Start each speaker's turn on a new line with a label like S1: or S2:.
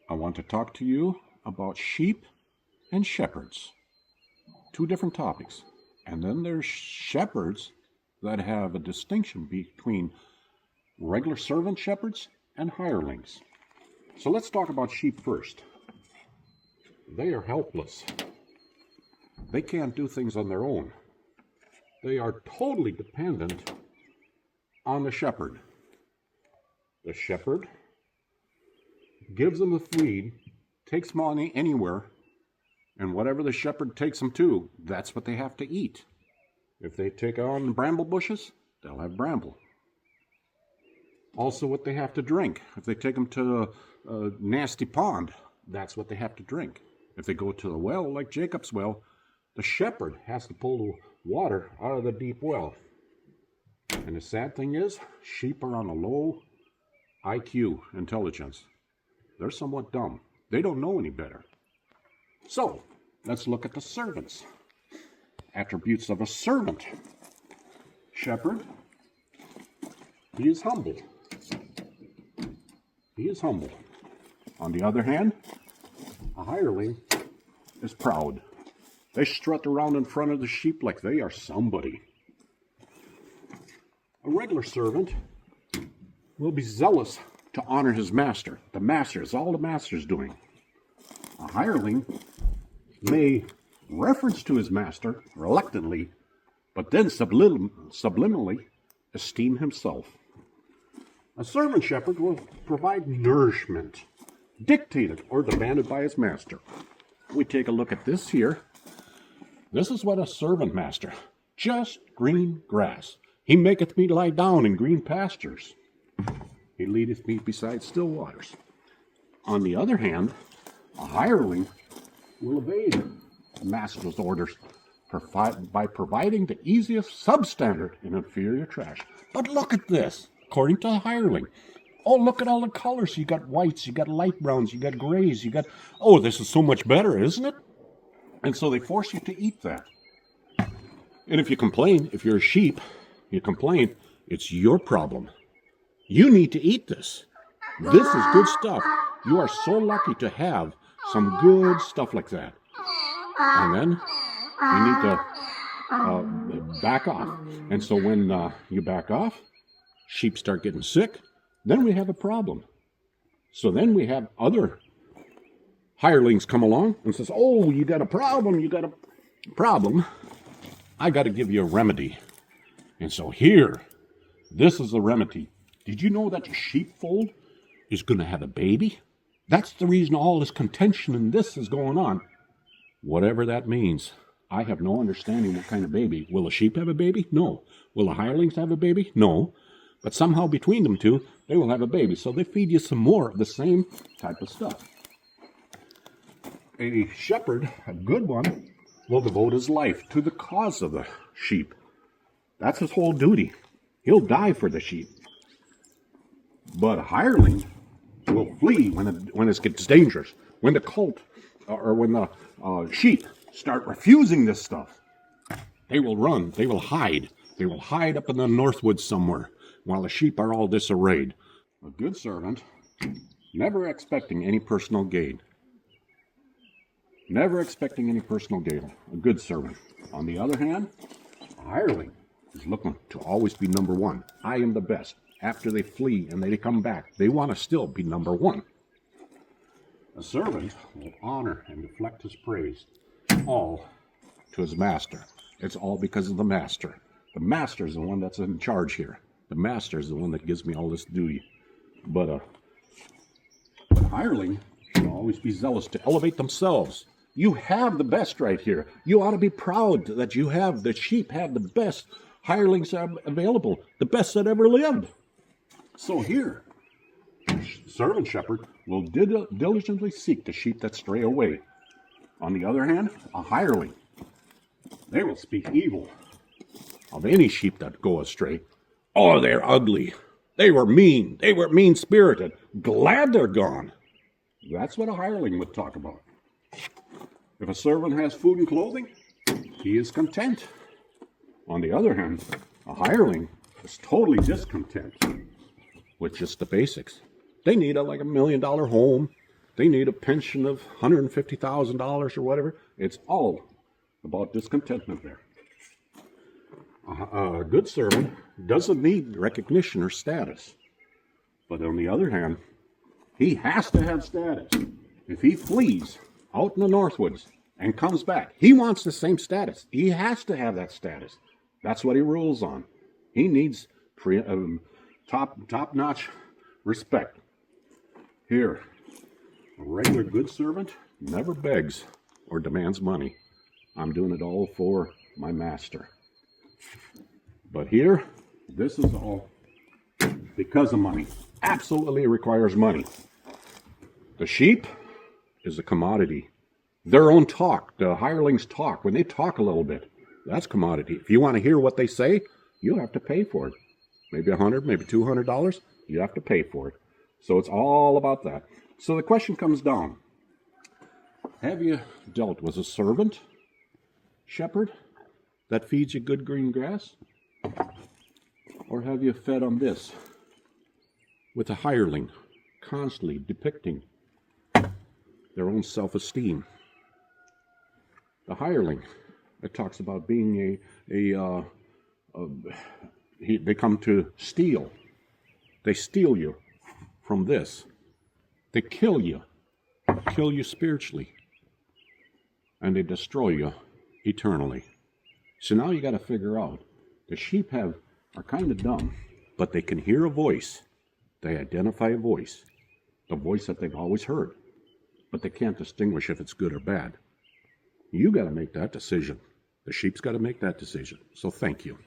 S1: I want to talk to you about sheep and shepherds. Two different topics. And then there's shepherds that have a distinction between regular servant shepherds and hirelings. So let's talk about sheep first. They are helpless. They can't do things on their own. They are totally dependent on the shepherd. The shepherd gives them the feed, takes money anywhere, and whatever the shepherd takes them to, that's what they have to eat. If they take on bramble bushes, they'll have bramble. Also what they have to drink. If they take them to a nasty pond, that's what they have to drink. If they go to a well like Jacob's well, the shepherd has to pull the water out of the deep well. And the sad thing is, sheep are on a low IQ intelligence. They're somewhat dumb. They don't know any better. So, let's look at the servants. Attributes of a servant. Shepherd, he is humble. He is humble. On the other hand, a hireling is proud. They strut around in front of the sheep like they are somebody. A regular servant will be zealous to honor his master. The master is all the master is doing. A hireling may reference to his master reluctantly, but then subliminally esteem himself. A servant shepherd will provide nourishment, dictated or demanded by his master. We take a look at this here. This is what a servant master, just green grass. He maketh me lie down in green pastures. He leadeth me beside still waters. On the other hand, a hireling will evade the master's orders by providing the easiest substandard and inferior trash. But look at this, according to the hireling. Oh, look at all the colors. You got whites, you got light browns, you got grays, you got... Oh, this is so much better, isn't it? And so they force you to eat that. And if you complain, if you're a sheep, you complain, it's your problem. You need to eat this. This is good stuff. You are so lucky to have some good stuff like that. And then you need to back off. And so when you back off, sheep start getting sick, then we have a problem. So then we have other hirelings come along and says, oh, you got a problem, I got to give you a remedy. And so here, this is the remedy. Did you know that your sheepfold is going to have a baby? That's the reason all this contention and this is going on. Whatever that means, I have no understanding what kind of baby. Will a sheep have a baby? No. Will the hirelings have a baby? No. But somehow between them two, they will have a baby. So they feed you some more of the same type of stuff. A shepherd, a good one, will devote his life to the cause of the sheep. That's his whole duty. He'll die for the sheep. But a hireling will flee when it gets dangerous. When the colt or when the sheep start refusing this stuff, they will run. They will hide. They will hide up in the northwoods somewhere while the sheep are all disarrayed. A good servant, never expecting any personal gain. Never expecting any personal gain. A good servant. On the other hand, a hireling is looking to always be number one. I am the best. After they flee and they come back, they want to still be number one. A servant will honor and deflect his praise, all to his master. It's all because of the master. The master is the one that's in charge here. The master is the one that gives me all this duty. But a hireling will always be zealous to elevate themselves. You have the best right here. You ought to be proud that you have, the sheep have the best hirelings available, the best that ever lived. So here, servant shepherd will diligently seek the sheep that stray away. On the other hand, a hireling, they will speak evil of any sheep that go astray. Oh, they're ugly. They were mean. They were mean-spirited. Glad they're gone. That's what a hireling would talk about. If a servant has food and clothing, he is content. On the other hand, a hireling is totally discontent with just the basics. They need like $1 million home. They need a pension of $150,000 or whatever. It's all about discontentment there. A good servant doesn't need recognition or status. But on the other hand, he has to have status. If he flees out in the Northwoods and comes back, he wants the same status. He has to have that status. That's what he rules on. He needs top-notch respect. Here, a regular good servant never begs or demands money. I'm doing it all for my master. But here, this is all because of money. Absolutely requires money. The sheep is a commodity. Their own talk, the hirelings talk, when they talk a little bit, that's commodity. If you want to hear what they say, you have to pay for it. Maybe $100, maybe $200, you have to pay for it. So it's all about that. So the question comes down. Have you dealt with a servant shepherd that feeds you good green grass? Or have you fed on this with a hireling constantly depicting their own self-esteem? The hireling, it talks about being they come to steal. They steal you from this. They kill you spiritually, and they destroy you eternally. So now you got to figure out, the sheep are kind of dumb, but they can hear a voice. They identify a voice, the voice that they've always heard, but they can't distinguish if it's good or bad. You got to make that decision. The sheep's got to make that decision. So thank you.